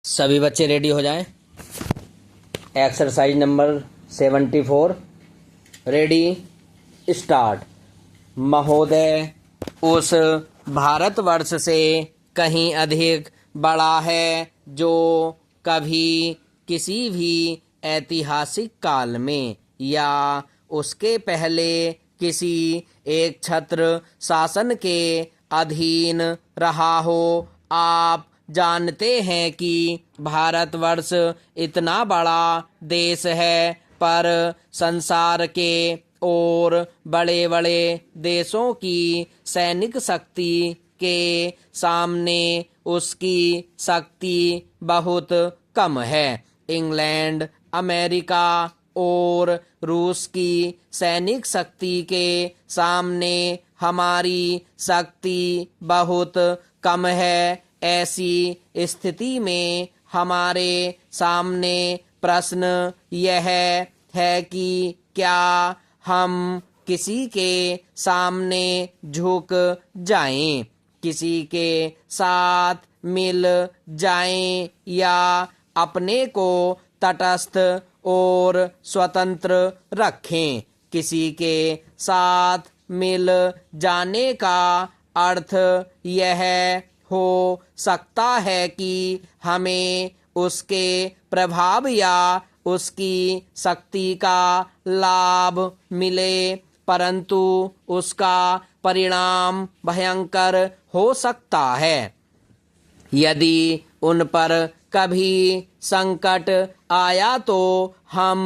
सभी बच्चे रेडी हो जाएं। Exercise number 74 ready start. महोदय, उस भारतवर्ष से कहीं अधिक बड़ा है जो कभी किसी भी ऐतिहासिक काल में या उसके पहले किसी एक छत्र शासन के अधीन रहा हो। आप जानते हैं कि भारतवर्ष इतना बड़ा देश है, पर संसार के और बड़े बड़े देशों की सैनिक शक्ति के सामने उसकी शक्ति बहुत कम है। इंग्लैंड, अमेरिका और रूस की सैनिक शक्ति के सामने हमारी शक्ति बहुत कम है। ऐसी स्थिति में हमारे सामने प्रश्न यह है कि क्या हम किसी के सामने झुक जाएं, किसी के साथ मिल जाएं, या अपने को तटस्थ और स्वतंत्र रखें। किसी के साथ मिल जाने का अर्थ यह हो सकता है कि हमें उसके प्रभाव या उसकी शक्ति का लाभ मिले, परंतु उसका परिणाम भयंकर हो सकता है। यदि उन पर कभी संकट आया तो हम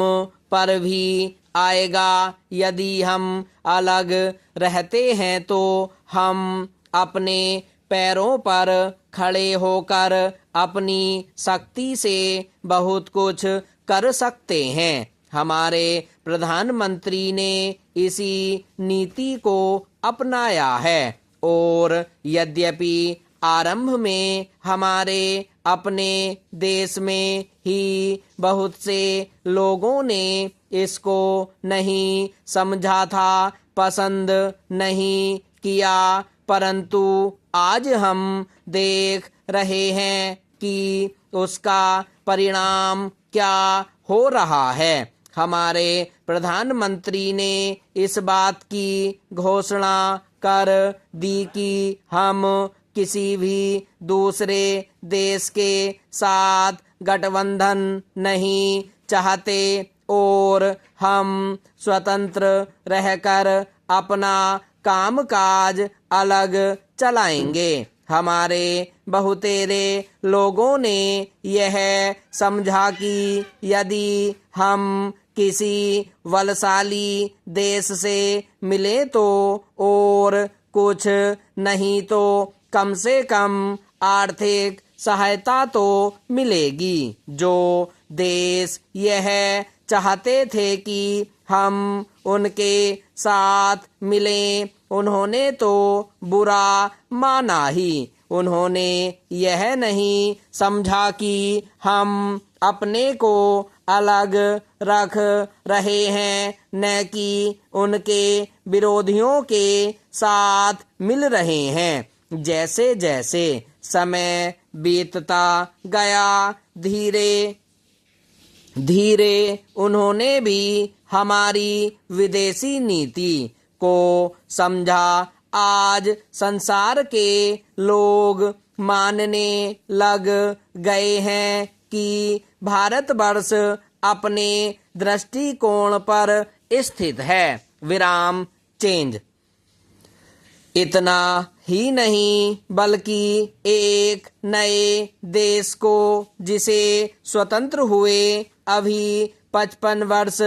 पर भी आएगा। यदि हम अलग रहते हैं तो हम अपने पैरों पर खड़े होकर अपनी शक्ति से बहुत कुछ कर सकते हैं। हमारे प्रधानमंत्री ने इसी नीति को अपनाया है, और यद्यपि आरंभ में हमारे अपने देश में ही बहुत से लोगों ने इसको नहीं समझा था, पसंद नहीं किया, परंतु आज हम देख रहे हैं कि उसका परिणाम क्या हो रहा है। हमारे प्रधानमंत्री ने इस बात की घोषणा कर दी कि हम किसी भी दूसरे देश के साथ गठबंधन नहीं चाहते, और हम स्वतंत्र रहकर अपना कामकाज अलग चलाएंगे। हमारे बहुतेरे लोगों ने यह समझा कि यदि हम किसी बलशाली देश से मिले तो और कुछ नहीं तो कम से कम आर्थिक सहायता तो मिलेगी। जो देश यह चाहते थे कि हम उनके साथ मिलें, उन्होंने तो बुरा माना ही। उन्होंने यह नहीं समझा कि हम अपने को अलग रख रहे हैं, न कि उनके विरोधियों के साथ मिल रहे हैं। जैसे जैसे समय बीतता गया, धीरे धीरे उन्होंने भी हमारी विदेशी नीति को समझा। आज संसार के लोग मानने लग गए हैं कि भारतवर्ष अपने दृष्टिकोण पर स्थित है। विराम चेंज। इतना ही नहीं, बल्कि एक नए देश को, जिसे स्वतंत्र हुए अभी 55 वर्ष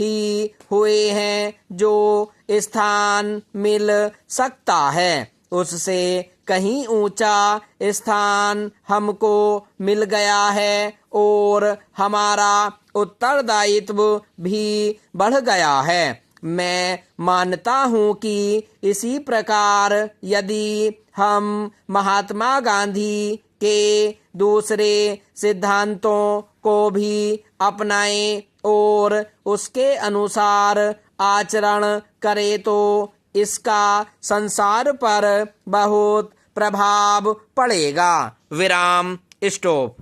ही हुए हैं, जो स्थान मिल सकता है, उससे कहीं ऊंचा स्थान हमको मिल गया है, और हमारा उत्तरदायित्व भी बढ़ गया है। मैं मानता हूँ कि इसी प्रकार यदि हम महात्मा गांधी के दूसरे सिद्धांतों को भी अपनाएं और उसके अनुसार आचरण करें तो इसका संसार पर बहुत प्रभाव पड़ेगा। विराम स्टॉप।